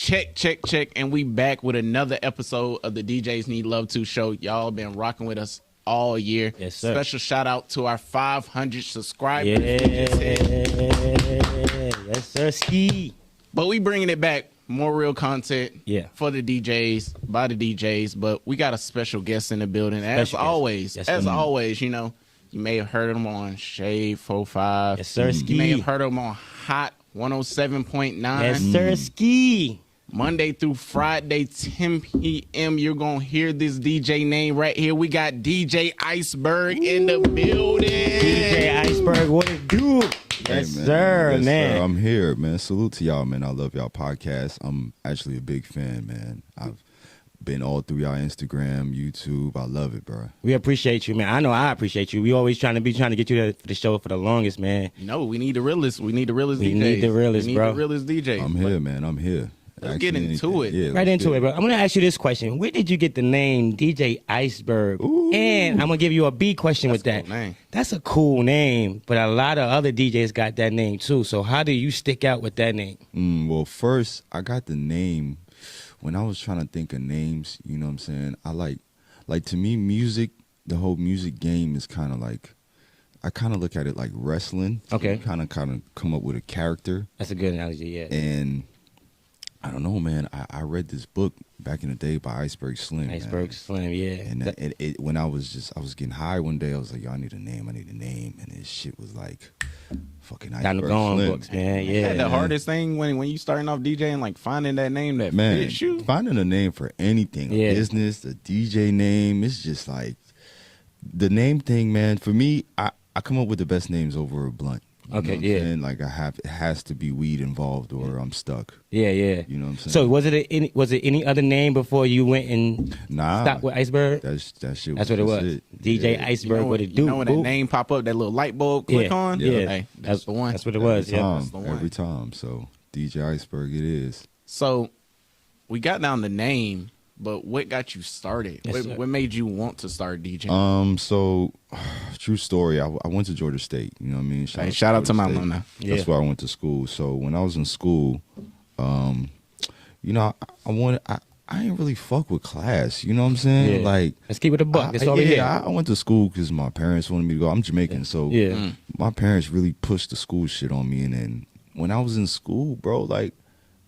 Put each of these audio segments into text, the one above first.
Check. And we back with another episode of the DJs Need Love 2 show. Y'all been rocking with us all year. Yes, sir. Special shout out to our 500 subscribers. Yes, sir. Ski. But we bringing it back. More real content for the DJs, by the DJs. But we got a special guest in the building. As always, you know, you may have heard him on Shade 45. Yes, sir. Ski. You may have heard him on Hot 107.9. Yes, sir. Ski. Monday through Friday, 10 p.m. You're going to hear this DJ name right here. We got DJ IceBerg in the building. DJ IceBerg, what it do? Yes, man. Sir, Yes, man. Sir. I'm here, man. Salute to y'all, man. I love y'all podcast. I'm actually a big fan, man. I've been all through y'all Instagram, YouTube. I love it, bro. We appreciate you, man. I know I appreciate you. We always trying to get you for the show for the longest, man. No, we need the realest. We need the realest DJs. We need the realest, bro. We need the realest DJs. I'm here, man. I'm here. Let's get into it. Yeah, right into it, bro. I'm going to ask you this question. Where did you get the name DJ IceBerg? Ooh. And I'm going to give you a B question with that. Cool name. That's a cool name, but a lot of other DJs got that name too. So how do you stick out with that name? Well, first, I got the name when I was trying to think of names. You know what I'm saying? I like to me, music, the whole music game is kind of like, I kind of look at it like wrestling. Okay. Kind of come up with a character. That's a good analogy, yeah. And I don't know, man. I read this book back in the day by IceBerg Slim. IceBerg Slim, yeah. And when I was getting high one day, I was like, yo, I need a name. And this shit was like fucking IceBerg Slim. Books, man. Yeah. The hardest thing when you starting off DJing, like finding that name that fits you. Finding a name for anything, a business, a DJ name, it's just like the name thing, man. For me, I come up with the best names over a blunt. Okay, yeah. And like it has to be weed involved or I'm stuck. Yeah. You know what I'm saying? So was it any other name before you went and stopped with IceBerg? That shit. That's what it was. DJ IceBerg, what it do? You know when that name pop up, that little light bulb click on? Yeah. Hey, that's the one. That's what it was. Every time. So DJ IceBerg it is. So we got down the name, but what got you started? Yes, what made you want to start DJing? So true story. I went to Georgia State. You know what I mean? Shout out to my alumni. That's where I went to school. So when I was in school, you know, I ain't really fuck with class. You know what I'm saying? Yeah. Like, let's keep it a buck. That's all we hear. I went to school because my parents wanted me to go. I'm Jamaican, so my parents really pushed the school shit on me. And then when I was in school, bro, like,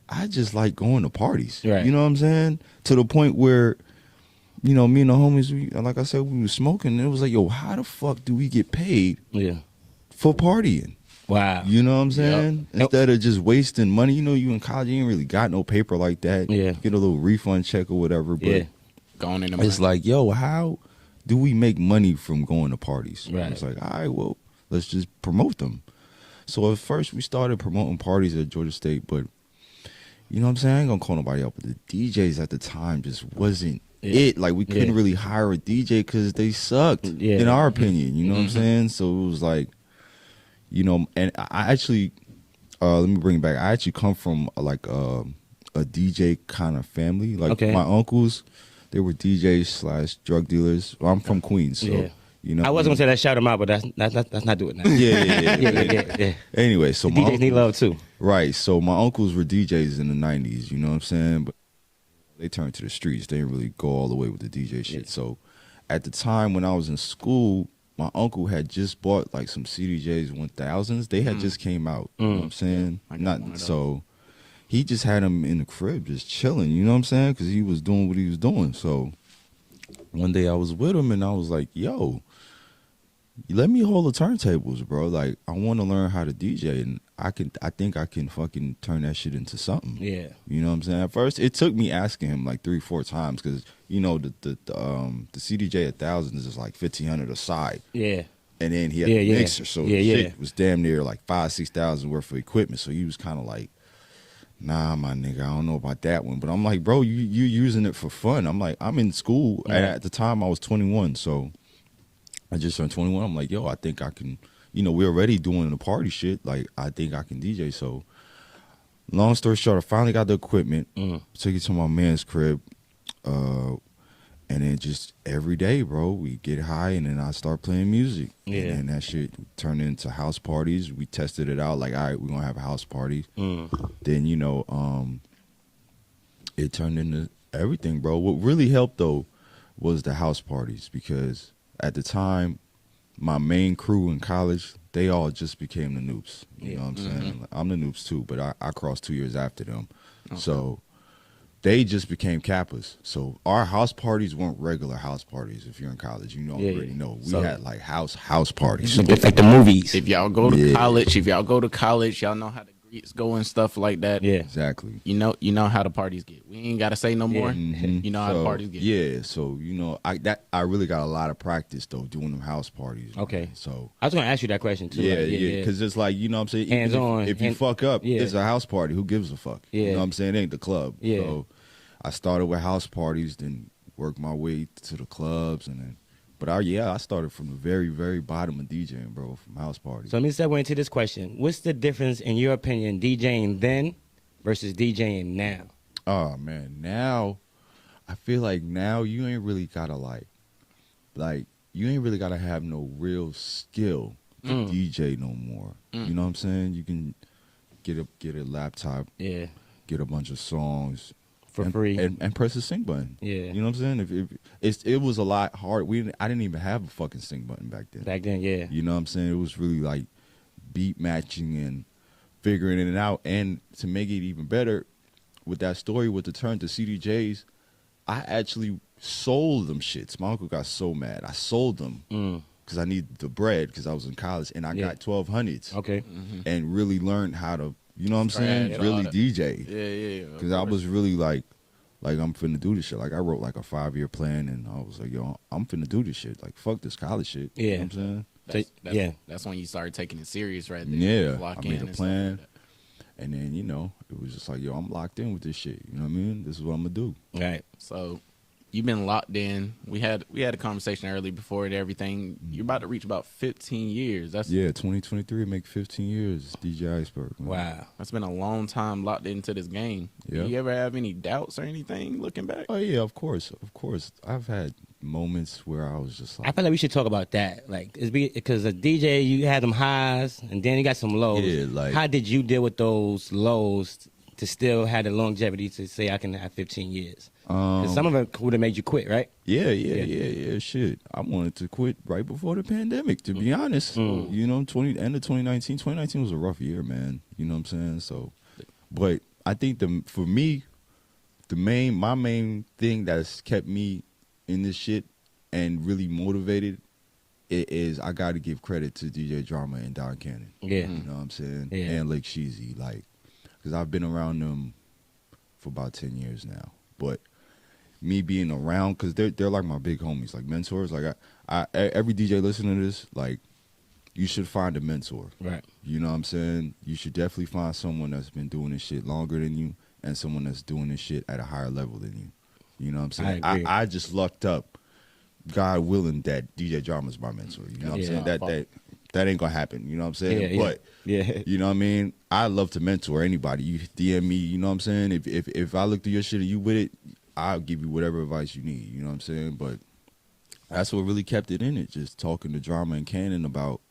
I just like going to parties. Right. You know what I'm saying? To the point where, you know, me and the homies, like I said, we were smoking. And it was like, yo, how the fuck do we get paid for partying? Wow. You know what I'm saying? Yep. Instead of just wasting money. You know, you in college, you ain't really got no paper like that. Yeah. Get a little refund check or whatever. But going in it's like, yo, how do we make money from going to parties? Right. It's like, all right, well, let's just promote them. So at first we started promoting parties at Georgia State, but you know what I'm saying? I ain't gonna call nobody out, but the DJs at the time just wasn't it. Like, we couldn't really hire a DJ because they sucked, in our opinion. You know what I'm saying? So it was like, you know, and I actually, let me bring it back. I actually come from like a DJ kind of family. Like, my uncles, they were DJs / drug dealers. Well, I'm from Queens, so. You know, I wasn't gonna say that, shout them out, but that's not doing that. Yeah. Anyway, so my DJs need love too. Right. So my uncles were DJs in the 90s, you know what I'm saying? But they turned to the streets. They didn't really go all the way with the DJ shit. So at the time when I was in school, my uncle had just bought like some CDJs 1000s. They had just came out. You know what I'm saying? So he just had them in the crib just chilling, you know what I'm saying? Because he was doing what he was doing. So one day I was with him and I was like, yo, let me hold the turntables, bro. Like, I want to learn how to DJ, and I think I can fucking turn that shit into something. Yeah. You know what I'm saying? At first, it took me asking him like 3-4 times because, you know, the CDJ 1000 is like $1,500 a side. Yeah. And then he had a mixer, so shit was damn near like $5,000-6,000 worth of equipment. So he was kind of like, nah, my nigga, I don't know about that one. But I'm like, bro, you using it for fun. I'm like, I'm in school. And at the time, I was 21, so I just turned 21. I'm like, yo, I think I can, you know, we're already doing the party shit. Like, I think I can DJ. So, long story short, I finally got the equipment, took it to my man's crib, and then just every day, bro, we get high, and then I start playing music. Yeah. And then that shit turned into house parties. We tested it out, like, all right, we're going to have a house party. Then, you know, it turned into everything, bro. What really helped though was the house parties, because at the time, my main crew in college, they all just became the Noops. You know what I'm saying? Like, I'm the Noops too, but I crossed 2 years after them. Okay. So they just became Kappas. So our house parties weren't regular house parties. If you're in college, you already know. We had like house parties. It's like the movies. If y'all go to college, y'all know how the greets go and stuff like that. Yeah, exactly. You know how the parties get. We ain't gotta say no more. You know how the parties get. Yeah, so I really got a lot of practice though doing them house parties. Okay. Man. So I was gonna ask you that question too. Yeah, because it's like, you know what I'm saying? Hands on. If you fuck up, it's a house party. Who gives a fuck? Yeah. You know what I'm saying? It ain't the club. Yeah. So I started with house parties, then worked my way to the clubs, and then. But I started from the very, very bottom of DJing, bro, from house parties. So let me segue into this question. What's the difference, in your opinion, DJing then versus DJing now? Oh, man. Now, I feel like now you ain't really got to, you ain't really got to have no real skill to DJ no more. You know what I'm saying? You can get a laptop, get a bunch of songs, for free and press the sync button. Yeah, you know what I'm saying. It was a lot hard. I didn't even have a fucking sync button back then. Yeah. You know what I'm saying. It was really like beat matching and figuring it out. And to make it even better, with that story with the turn to CDJs, I actually sold them shits. My uncle got so mad. I sold them because I needed the bread because I was in college, and I got 1200s. Okay, and really learned how to. You know what I'm saying? Really DJ. Yeah. Because I was really like I'm finna do this shit. Like I wrote like a 5-year plan, and I was like, yo, I'm finna do this shit. Like fuck this college shit. Yeah. You know what I'm saying? That's when you started taking it serious, right there. Yeah. I made a plan. And then, it was just like, yo, I'm locked in with this shit. You know what I mean? This is what I'm gonna do. Right. So you've been locked in. We had a conversation early before it, everything. You're about to reach about 15 years. 2023 make 15 years. DJ IceBerg. Man. Wow. That's been a long time locked into this game. Yeah. Do you ever have any doubts or anything looking back? Oh yeah, of course. I've had moments where I was just like, I feel like we should talk about that. Like, it's because a DJ, you had them highs and then you got some lows. Yeah, like, how did you deal with those lows to still have the longevity to say I can have 15 years? Some of it would have made you quit, right? Yeah. Shit, I wanted to quit right before the pandemic, to be honest. You know, end of 2019. 2019 was a rough year, man. You know what I'm saying? So, but I think for me, my main thing that's kept me in this shit and really motivated is I got to give credit to DJ Drama and Don Cannon. Yeah, you know what I'm saying? Yeah. And Lake Sheezy, because I've been around them for about 10 years now, but. Me being around, because they're like my big homies, like mentors. Like I every DJ listening to this, like, you should find a mentor. Right. You know what I'm saying? You should definitely find someone that's been doing this shit longer than you and someone that's doing this shit at a higher level than you. You know what I'm saying? I just lucked up, God willing, that DJ Drama's my mentor. You know what I'm saying? That ain't gonna happen. You know what I'm saying? But you know what I mean? I love to mentor anybody. You DM me, you know what I'm saying? If I look through your shit and you with it, I'll give you whatever advice you need, you know what I'm saying? But that's what really kept it in it, just talking to Drama and Cannon about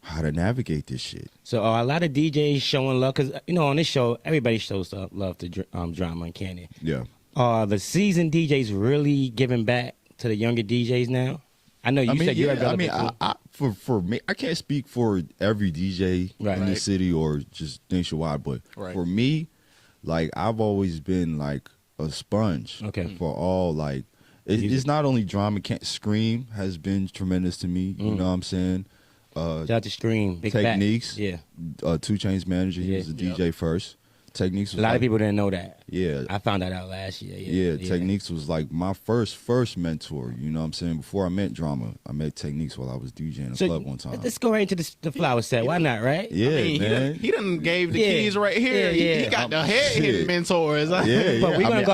how to navigate this shit. So a lot of DJs showing love, because, on this show, everybody shows love to Drama and Cannon. Yeah. Are the seasoned DJs really giving back to the younger DJs now? I know you said you're available. For me, I can't speak for every DJ in the city or just nationwide, but for me, like, I've always been, like, a sponge for all, like, it's not only Drama. Scream has been tremendous to me. You know what I'm saying? Shout out to Scream. Big Techniques. Back. Yeah. 2 Chainz manager. He was a DJ first. Techniques was a lot of people didn't know that. Yeah. I found that out last year. Yeah, Techniques was like my first mentor. You know what I'm saying? Before I met Drama, I met Techniques while I was DJing a club one time. Let's go right into the flower set. Why not, right? Yeah, man. He done gave the keys right here. He got the head mentors. But we're gonna go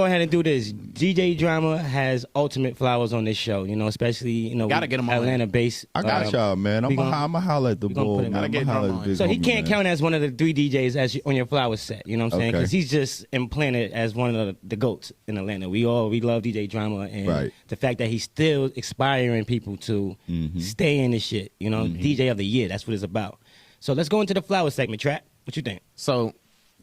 ahead and do this. DJ Drama has ultimate flowers on this show. Especially gotta get him on Atlanta based. I got y'all, man. I'm gonna holler at the bull. So he can't count as one of the 3 DJs on your flower set. You know what I'm saying? Because he's just implanted as one of the GOATs in Atlanta. We love DJ Drama, and the fact that he's still inspiring people to stay in this shit. DJ of the year. That's what it's about. So let's go into the flower segment. Trap, what you think? So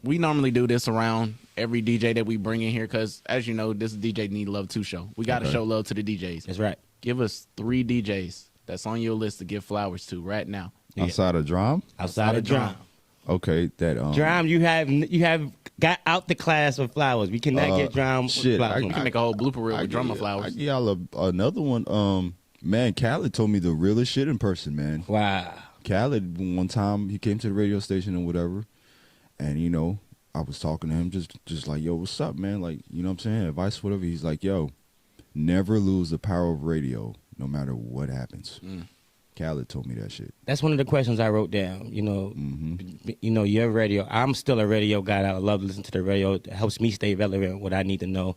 we normally do this around every DJ that we bring in here, because as you know, this is DJ Need Love 2 show. We got to show love to the DJs. That's right. Give us 3 DJs that's on your list to give flowers to right now. Outside of Drum? Outside of Drum. Okay, that Drum, you have got out the class of flowers. We cannot get Drum flowers. We can make a whole blooper reel with drummer flowers. I give y'all another one. Man, Khaled told me the realest shit in person, man. Wow. Khaled, one time he came to the radio station or whatever, and you know, I was talking to him just like, yo, what's up, man? Like, you know what I'm saying? Advice, whatever. He's like, yo, never lose the power of radio, no matter what happens. Khaled told me that shit. That's one of the questions I wrote down. You know, you know, your radio. I'm still a radio guy. I love to listen to the radio. It helps me stay relevant, what I need to know.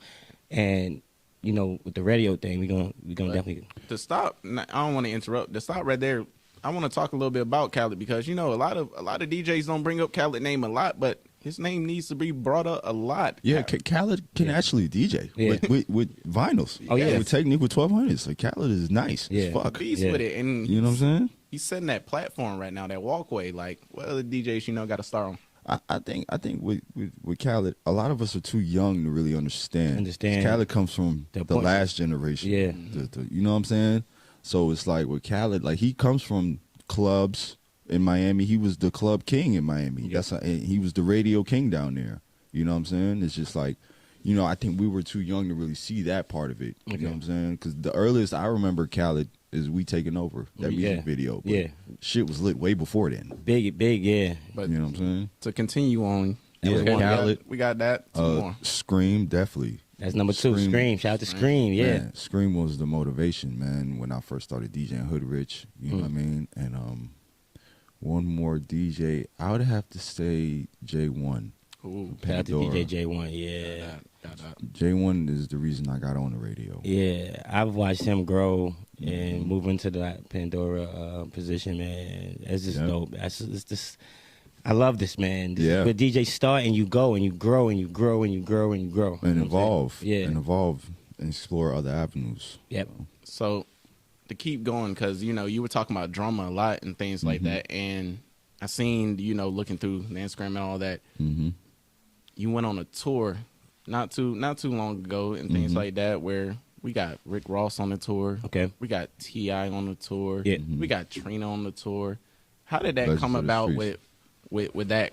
And you know, with the radio thing, we gonna definitely. To stop, I don't want to interrupt. To stop right there, I want to talk a little bit about Khaled, because you know a lot of DJs don't bring up Khaled's name a lot, but his name needs to be brought up a lot. Yeah, Khaled can actually DJ with vinyls. Oh yeah, with Technique with 1200s. Like Khaled is nice as fuck. Beast with it, and you know what I'm saying? He's setting that platform right now, that walkway. Like, what other DJs you know got to start on? I think with Khaled, a lot of us are too young to really understand. Khaled comes from the last generation. Yeah. You know what I'm saying? So it's like with Khaled, like he comes from clubs in Miami. He was the club king in Miami. He was the radio king down there. You know what I'm saying? It's just like, you know, I think we were too young to really see that part of it. You know what I'm saying? Because the earliest I remember Khaled is We Taking Over, that music video. But shit was lit way before then. Big, yeah. But you know what I'm saying? To continue on, Khaled, we got that. Some more. Scream, definitely. That's number 2. Scream. Shout out to Scream. Yeah. Man, Scream was the motivation, man, when I first started DJing Hood Rich. You know what I mean? And one more DJ, I would have to say J1. Ooh, shout out to DJ J1. Yeah. J1 is the reason I got on the radio. Yeah, I've watched him grow and move into that Pandora position, man. It's just dope. It's just, I love this, man. This is where DJs start and you go and you grow and you grow and you grow and you grow. And evolve. And evolve and explore other avenues. Yep. So to keep going, because, you know, you were talking about drama a lot and things like that. And I seen, you know, looking through the Instagram and all that, you went on a tour not too long ago and things like that, where we got Rick Ross on the tour. Okay. We got T.I. on the tour. Yeah. We got Trina on the tour. How did that come about with that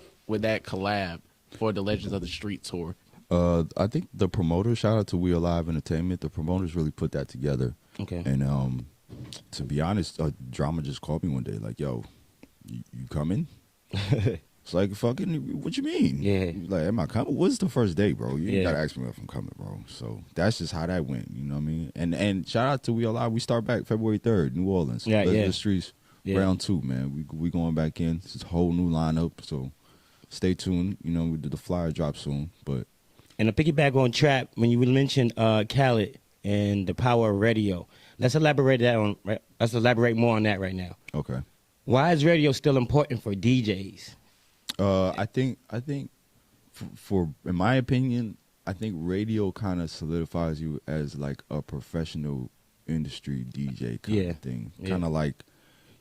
collab for the Legends of the Street tour? I think the promoter, shout out to We Alive Entertainment, the promoters really put that together. Okay. And to be honest, Drama just called me one day like, yo, you coming? It's like, fucking, what you mean? Yeah. Like, am I coming? What's the first day, bro? You gotta ask me if I'm coming, bro. So that's just how that went, you know what I mean? And shout out to We Alive. We start back February 3rd, New Orleans. The Streets, round 2, man. We going back in. It's a whole new lineup, so stay tuned. You know, we did the flyer drop soon, but. And to piggyback on Trap, when you mentioned Khaled and the power of radio, let's elaborate more on that right now. Okay. Why is radio still important for DJs? I think for in my opinion, I think radio kind of solidifies you as like a professional industry DJ kind of thing. Kind of like,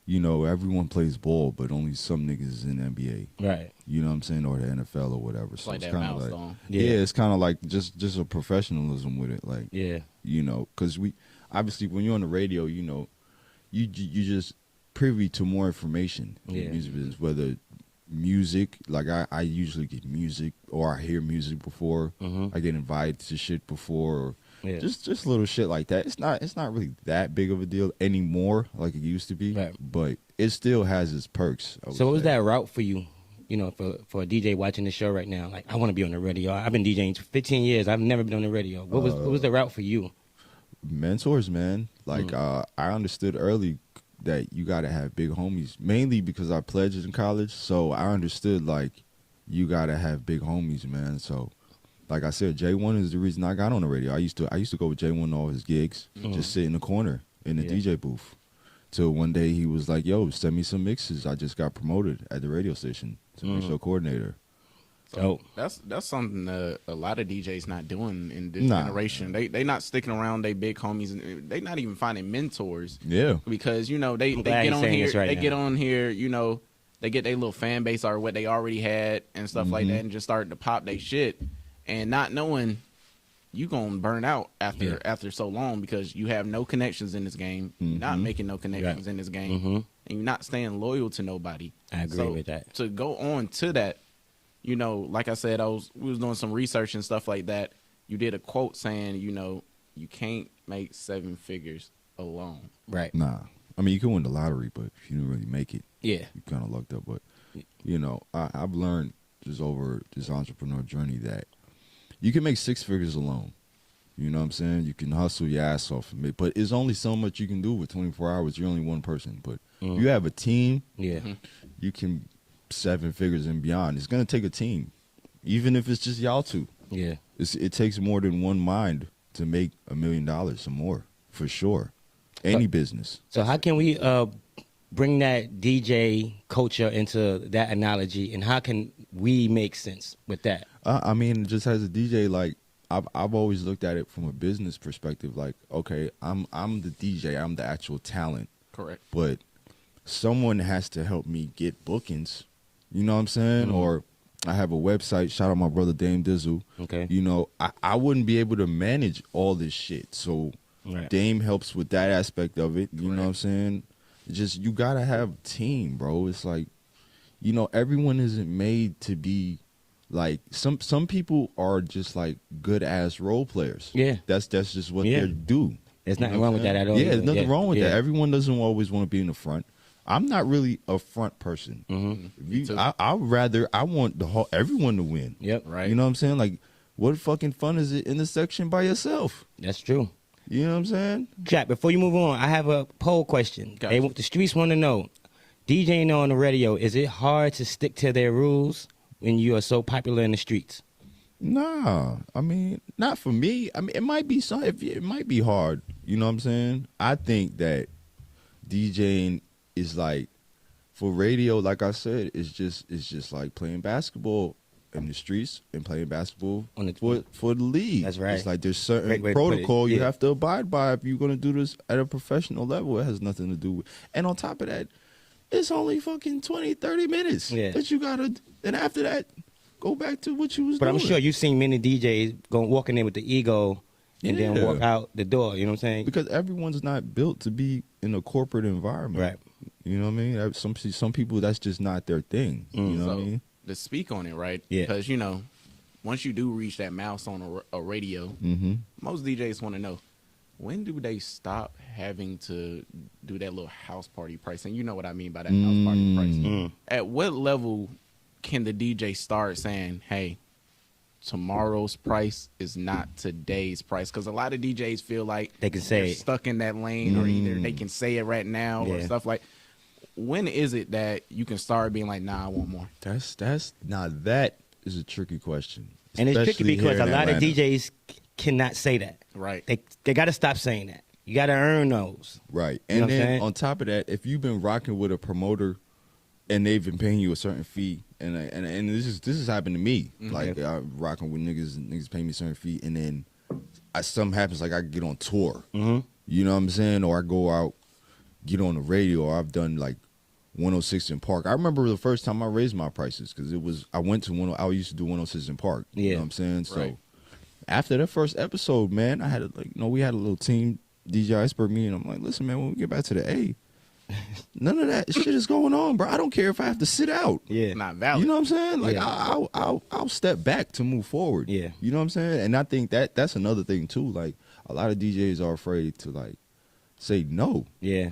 you know, everyone plays ball, but only some niggas is in the NBA. Right. You know what I'm saying? Or the NFL or whatever. So it's kind of like, it's kind of like just a professionalism with it. Like, you know, because we obviously when you're on the radio, you know, you just privy to more information in the music business, whether music, like I usually get music or I hear music before. I get invited to shit before, or just little shit like that. It's not really that big of a deal anymore like it used to be, but it still has its perks. So what was that route for you? You know, for a DJ watching the show right now, like I want to be on the radio. I've been DJing 15 years. I've never been on the radio. What was the route for you? Mentors, man. Like I understood early that you got to have big homies, mainly because I pledged in college. So I understood, like, you got to have big homies, man. So, like I said, J1 is the reason I got on the radio. I used to go with J1 to all his gigs, just sit in the corner in the DJ booth. Till one day he was like, yo, send me some mixes. I just got promoted at the radio station to mix show coordinator. So that's something that a lot of DJs not doing in this generation. They not sticking around they big homies, and they not even finding mentors. Yeah, because you know they get on here, get on here. You know, they get their little fan base or what they already had and stuff like that, and just start to pop their shit. and not knowing you gonna burn out after so long because you have no connections in this game, not making no connections in this game, and you're not staying loyal to nobody. I agree with that. To go on to that, you know, like I said, we was doing some research and stuff like that. You did a quote saying, you know, you can't make 7 figures alone. Right. Nah. I mean, you can win the lottery, but if you don't really make it, you kind of lucked up. But, you know, I've learned just over this entrepreneur journey that you can make 6 figures alone. You know what I'm saying? You can hustle your ass off, but it's only so much you can do with 24 hours. You're only one person. But you have a team, you can 7 figures and beyond. It's going to take a team, even if it's just y'all two. Yeah. It takes more than one mind to make $1 million or more, for sure. Any business. So how can we bring that DJ culture into that analogy, and how can we make sense with that? I mean, just as a DJ, like, I've always looked at it from a business perspective. Like, okay, I'm the DJ, I'm the actual talent. Correct. But someone has to help me get bookings. You know what I'm saying? Or I have a website. Shout out my brother Dame Dizzle. Okay. You know, I wouldn't be able to manage all this shit. So Dame helps with that aspect of it. You know what I'm saying? Just you gotta have a team, bro. It's like, you know, everyone isn't made to be. Like some people are just like good ass role players. Yeah, that's just what they do. There's nothing wrong with that at all. Yeah, there's nothing wrong with that. Everyone doesn't always want to be in the front. I'm not really a front person. I want everyone to win. Yep, right. You know what I'm saying? Like, what fucking fun is it in the section by yourself? That's true. You know what I'm saying? Jack, before you move on, I have a poll question. Gotcha. The streets want to know: DJing on the radio, is it hard to stick to their rules when you are so popular in the streets? Nah, I mean, not for me. I mean, it might be it might be hard. You know what I'm saying? I think that DJing is like, for radio, like I said, it's just like playing basketball in the streets and playing basketball for the league. That's right. It's like there's certain protocol you have to abide by if you're going to do this at a professional level. It has nothing to do with. And on top of that, it's only fucking 20, 30 minutes that you gotta, and after that, go back to what you was doing. But I'm sure you've seen many DJs walking in with the ego and then walk out the door, you know what I'm saying? Because everyone's not built to be in a corporate environment. Right. You know what I mean? Some people, that's just not their thing. You know what I mean? To speak on it, right? Yeah. Because, you know, once you do reach that milestone on a radio, most DJs want to know, when do they stop having to do that little house party pricing? You know what I mean by that house party pricing. At what level can the DJ start saying, hey, tomorrow's price is not today's price? Because a lot of DJs feel like they can say they're stuck in that lane, or either they can say it right now or stuff like. When is it that you can start being like, nah, I want more? That is a tricky question. And it's tricky because a lot of DJs cannot say that. Right. They got to stop saying that. You got to earn those. Right. And then on top of that, if you've been rocking with a promoter and they've been paying you a certain fee, and this has happened to me. Like, I'm rocking with niggas pay me a certain fee, and then something happens, like I get on tour. You know what I'm saying? Or I go out, get on the radio, or I've done like 106 in Park. I remember the first time I raised my prices because I used to do 106 in Park. You know what I'm saying? So after that first episode, man, I had we had a little team, DJ IceBerg, me, and I'm like, listen, man, when we get back to the A, none of that shit is going on, bro. I don't care if I have to sit out. Yeah, not valid. You know what I'm saying? Like, I'll step back to move forward. Yeah, you know what I'm saying? And I think that's another thing too. Like, a lot of DJs are afraid to like say no. Yeah,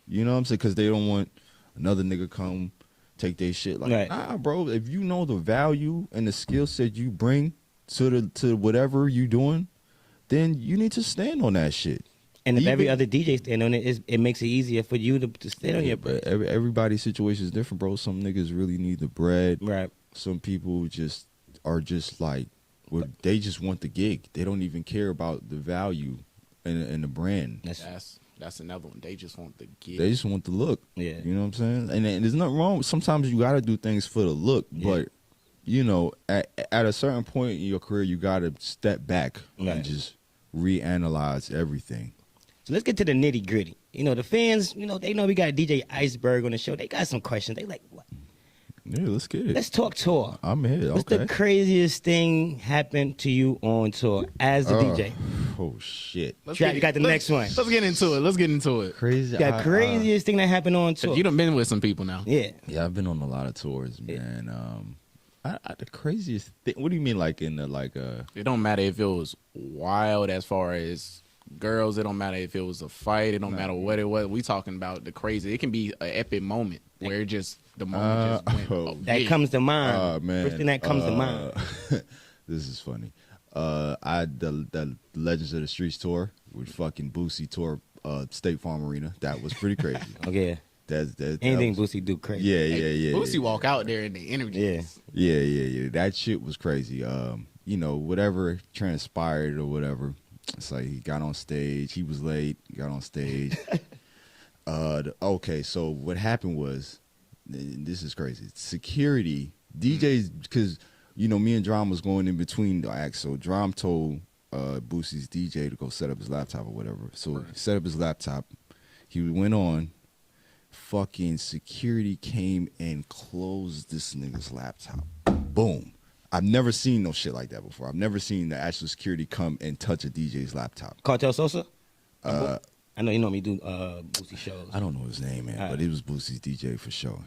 you know what I'm saying? Because they don't want another nigga come take their shit. Like, nah, bro. If you know the value and the skill set you bring to whatever you doing, then you need to stand on that shit. And if every other DJ stand on it, it makes it easier for you to stand on your bread. Everybody's situation is different, bro. Some niggas really need the bread. Right. Some people are just like, they just want the gig. They don't even care about the value and the brand. That's another one. They just want the gig. They just want the look. Yeah. You know what I'm saying? And there's nothing wrong. Sometimes you got to do things for the look, but you know, at a certain point in your career, you got to step back and just reanalyze everything. So let's get to the nitty gritty. You know, the fans, you know, they know we got DJ IceBerg on the show. They got some questions. They like, what? Yeah, let's get it. Let's talk tour. I'm here. What's the craziest thing happened to you on tour as a DJ? Oh shit! You got the next one. Let's get into it. Crazy. The craziest thing that happened on tour. You done been with some people now. Yeah. Yeah, I've been on a lot of tours, man. The craziest thing. What do you mean, like in the like? It don't matter if it was wild as far as girls. It don't matter if it was a fight. It don't matter what it was. We talking about the crazy. It can be an epic moment where it just the moment just went. That comes to mind. Oh man, First thing that comes to mind. This is funny. I the Legends of the Streets tour with fucking Boosie tour State Farm Arena. That was pretty crazy. Okay. Anything Boosie do crazy. Yeah. Boosie walk out there in the energy. Yeah. That shit was crazy. Whatever transpired or whatever. It's like he got on stage. He was late. He got on stage. Okay, so what happened was, this is crazy. Security DJs, because me and Drum was going in between the acts. So Drum told Boosie's DJ to go set up his laptop or whatever. So he set up his laptop. He went on. Fucking security came and closed this nigga's laptop. Boom. I've never seen no shit like that before. I've never seen the actual security come and touch a DJ's laptop. Cartel Sosa? I know you know me do Boosie shows. I don't know his name, man, but it was Boosie's DJ for sure.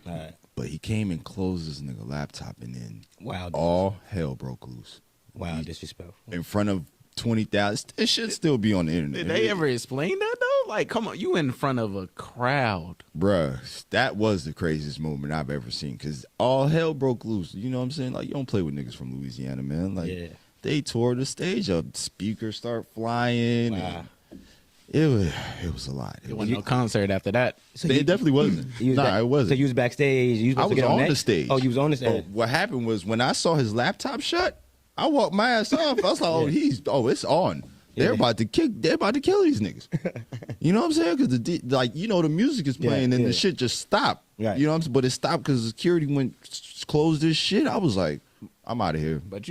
But he came and closed this nigga laptop, and then all hell broke loose. Wow, disrespectful. In front of 20,000. It should still be on the internet. Did they ever explain that though? Like, come on, you in front of a crowd. Bruh, that was the craziest moment I've ever seen, because all hell broke loose. You know what I'm saying? Like, you don't play with niggas from Louisiana, man. Like, they tore the stage up. Speakers start flying. Wow. It was a lot. It wasn't no concert after that. So it definitely wasn't. It wasn't. So you was backstage. I was on the stage. Oh, you was on the stage. What happened was, when I saw his laptop shut, I walked my ass off. I was like, it's on. They're about to kill these niggas. You know what I'm saying? Because the music is playing and the shit just stopped. Right. You know what I'm saying? But it stopped because security closed this shit. I was like, I'm out of here. But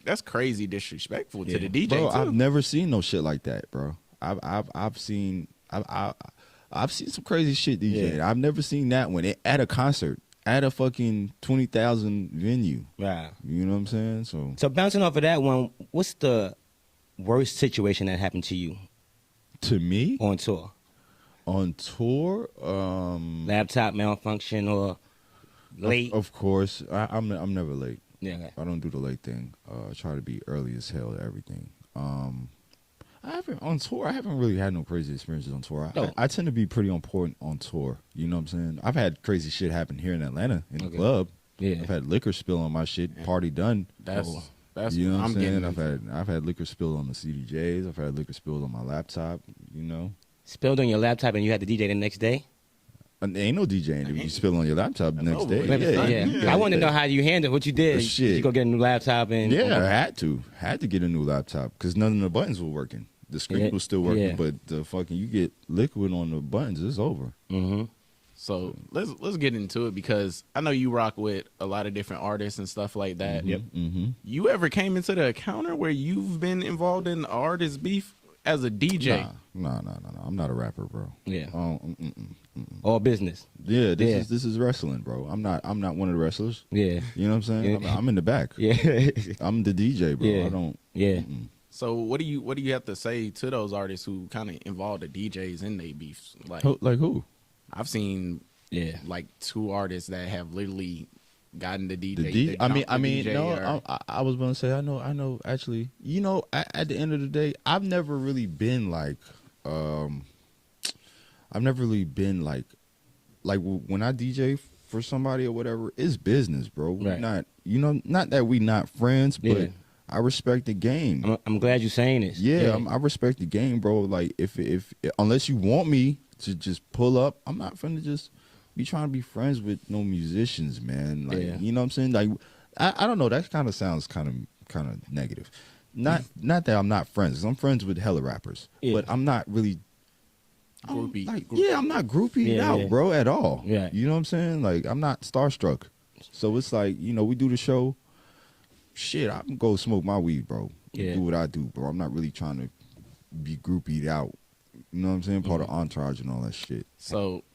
that's crazy disrespectful to the DJ bro, too. I've never seen no shit like that, bro. I've seen some crazy shit, DJ. I've never seen that one at a concert. At a fucking 20,000 venue. Right. You know what I'm saying? So bouncing off of that one, what's the worst situation that happened to you? To me? On tour. On tour? Laptop malfunction or late? Of course. I'm never late. Yeah. Okay. I don't do the late thing. I try to be early as hell to everything. I haven't really had no crazy experiences on tour. I tend to be pretty on point on tour. You know what I'm saying? I've had crazy shit happen here in Atlanta in the club. Yeah. I've had liquor spill on my shit, party done. That's you know what I'm saying? getting. I've had liquor spilled on the CDJs. I've had liquor spilled on my laptop, you know. Spilled on your laptop and you had to DJ the next day? There ain't no DJing if you spill on your laptop the next day. Yeah. I want to know how you handled what you did. Shit. Did you go get a new laptop? And I had to get a new laptop because none of the buttons were working. The screen was still working, but the fucking you get liquid on the buttons, it's over. Mm-hmm. So let's get into it, because I know you rock with a lot of different artists and stuff like that. Yep. Mm-hmm. You ever came into the encounter where you've been involved in artist beef as a DJ? No. I'm not a rapper, bro. Yeah. All business. Yeah. This is wrestling, bro. I'm not one of the wrestlers. Yeah. You know what I'm saying? I'm in the back. Yeah. I'm the DJ, bro. Yeah. I don't. Yeah. So what do you have to say to those artists who kind of involve the DJs in their beefs? Like who? I've seen like 2 artists that have literally gotten the DJ. I was gonna say I know. Actually, at the end of the day, I've never really been like when I DJ for somebody or whatever, it's business, bro. Right. Not that we not friends, but I respect the game. I'm glad you're saying this. Yeah. I respect the game, bro. Like if unless you want me to just pull up, I'm not finna just be trying to be friends with no musicians, man. Like you know what I'm saying? Like I don't know. That kind of sounds kind of negative. Not that I'm not friends. 'Cause I'm friends with hella rappers, but I'm not really. Groupie. I'm not groupie out, bro, at all. Yeah. You know what I'm saying? Like I'm not starstruck. So it's like we do the show. Shit, I can go smoke my weed, bro. Yeah. Do what I do, bro. I'm not really trying to be groupied out. You know what I'm saying? Part of entourage and all that shit. So,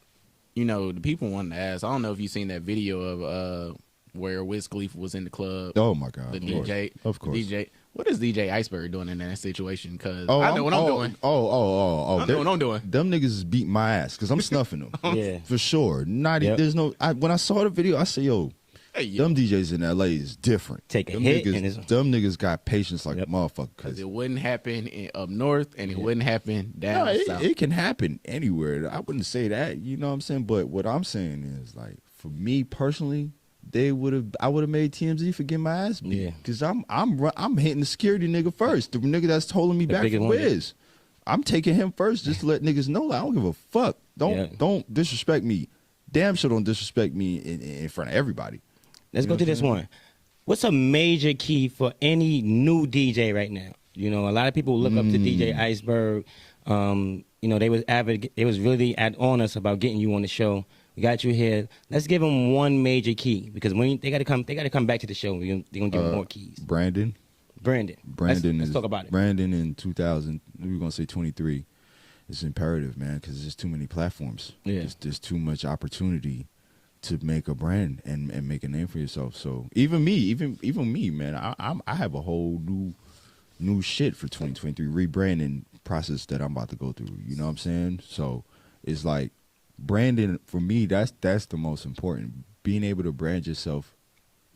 the people wanted to ask. I don't know if you seen that video of where Wiz Khalifa was in the club. Oh my God! The DJ, of course. DJ. What is DJ IceBerg doing in that situation? Because I know what I'm doing. I know what I'm doing. Them niggas is beating my ass because I'm snuffing them. Yeah, for sure. There's no. When I saw the video, I said, "Yo, them DJs in LA is different. Take a them hit. Them niggas got patience like a motherfucker. Because it wouldn't happen up north, and it wouldn't happen down south. It can happen anywhere. I wouldn't say that. You know what I'm saying? But what I'm saying is, like, for me personally, I would have made TMZ for getting my ass beat. Because I'm hitting the security nigga first. The nigga that's holding me back from Wiz. I'm taking him first just to let niggas know, like, I don't give a fuck. Don't disrespect me. Damn sure don't disrespect me in front of everybody. Let's go to this one. What's a major key for any new DJ right now? You know, a lot of people look up to DJ IceBerg. You know, they was really on us about getting you on the show. We got you here. Let's give them one major key because when they got to come back to the show. They're gonna give them more keys. Brandon. Let's talk about it. Brandon in 2000. We were gonna say 23. It's imperative, man, because there's too many platforms. Yeah, there's too much opportunity to make a brand and make a name for yourself. So even me, man, I have a whole new shit for 2023 rebranding process that I'm about to go through. You know what I'm saying? So it's like branding for me. That's the most important. Being able to brand yourself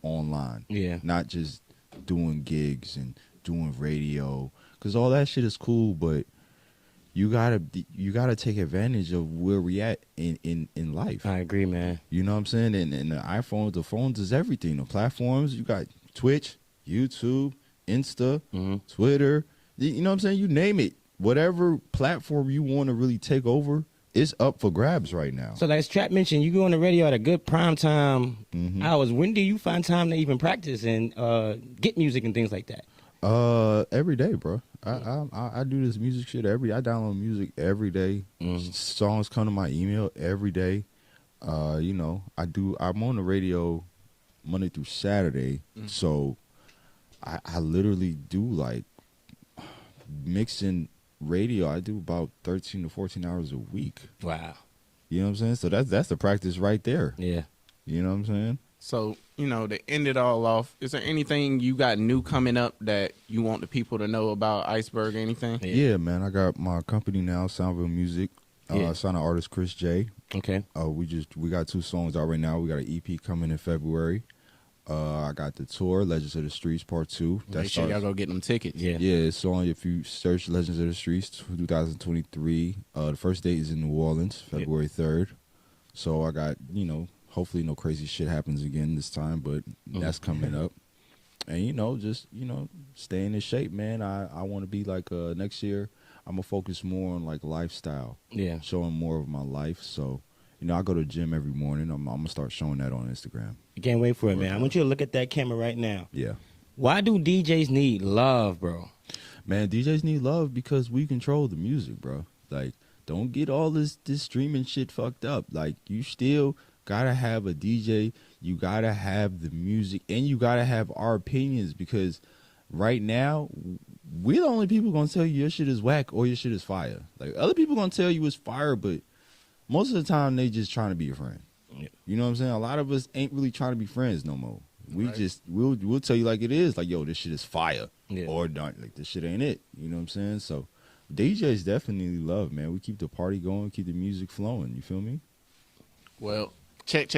online. Yeah. Not just doing gigs and doing radio, because all that shit is cool, but you gotta take advantage of where we at in life. I agree, man. You know what I'm saying? And the phones is everything. The platforms, you got Twitch, YouTube, Insta, Twitter. You know what I'm saying? You name it. Whatever platform you want to really take over, it's up for grabs right now. So as Trap mentioned, you go on the radio at a good prime time hours. When do you find time to even practice and get music and things like that? Every day, bro. I do this music shit I download music every day. Songs come to my email every day. You know, I'm on the radio Monday through Saturday, so I literally do like mixing radio. I do about 13 to 14 hours a week. Wow. You know what I'm saying? So that's the practice right there. Yeah. You know what I'm saying? So, you know, to end it all off, is there anything you got new coming up that you want the people to know about IceBerg or anything? Yeah, man. I got my company now, Soundville Music. I signed an artist, Chris J. Okay. We got 2 songs out right now. We got an EP coming in February. I got the tour, Legends of the Streets Part 2. Make sure y'all go get them tickets. Yeah, it's on. If you search Legends of the Streets 2023, the first date is in New Orleans, February 3rd. So I got, you know, hopefully no crazy shit happens again this time, but that's coming up. And, you know, just, you know, staying in shape, man. I want to be like next year, I'm going to focus more on like lifestyle. Yeah. Showing more of my life. So, you know, I go to the gym every morning. I'm going to start showing that on Instagram. You can't wait for it, man. I want you to look at that camera right now. Yeah. Why do DJs need love, bro? Man, DJs need love because we control the music, bro. Like, don't get all this streaming shit fucked up. Like, you still gotta have a DJ. You gotta have the music, and you gotta have our opinions, because right now we're the only people gonna tell you your shit is whack or your shit is fire. Like, other people gonna tell you it's fire, but most of the time they just trying to be your friend. You know what I'm saying? A lot of us ain't really trying to be friends no more. We'll tell you like it is, like, yo, this shit is fire, or not, like, this shit ain't it. You know what I'm saying? So DJs definitely love, man. We keep the party going, keep the music flowing. You feel me? Well, check.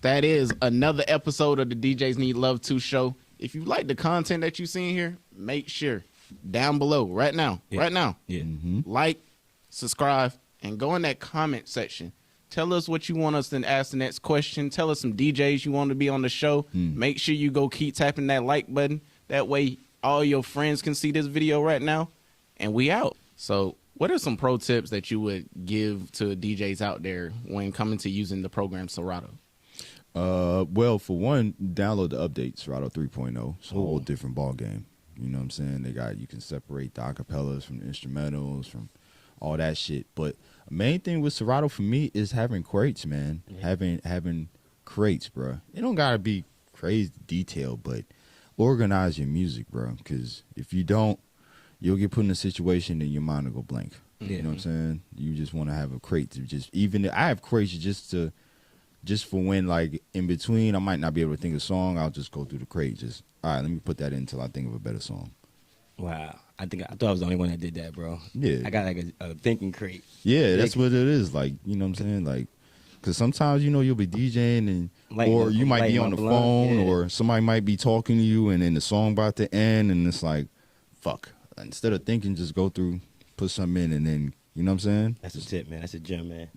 That is another episode of the DJs Need Love 2 show. If you like the content that you seen here, make sure down below right now, like, subscribe, and go in that comment section. Tell us what you want us to ask the next question. Tell us some DJs you want to be on the show. Make sure you go keep tapping that like button. That way all your friends can see this video right now. And we out. So what are some pro tips that you would give to DJs out there when coming to using the program Serato? Well, for one, download the update, Serato 3.0. It's a whole different ball game. You know what I'm saying? You can separate the acapellas from the instrumentals, from all that shit. But the main thing with Serato for me is having crates, man. Having crates, bro. It don't gotta be crazy detailed, but organize your music, bro. Because if you don't, you'll get put in a situation and your mind will go blank. You know what I'm saying? You just want to have a crate to just, even I have crates just to just for when, like, in between, I might not be able to think of a song. I'll just go through the crate. Just, all right, let me put that in until I think of a better song. Wow. I thought I was the only one that did that, bro. Yeah. I got like a thinking crate. Yeah, that's what it is. Like, you know what I'm saying? Like, because sometimes, you know, you'll be DJing and or you might be on the phone or somebody might be talking to you and then the song about to end and it's like, fuck. Instead of thinking, just go through, put something in and then, you know what I'm saying? That's a tip, man. That's a gem, man.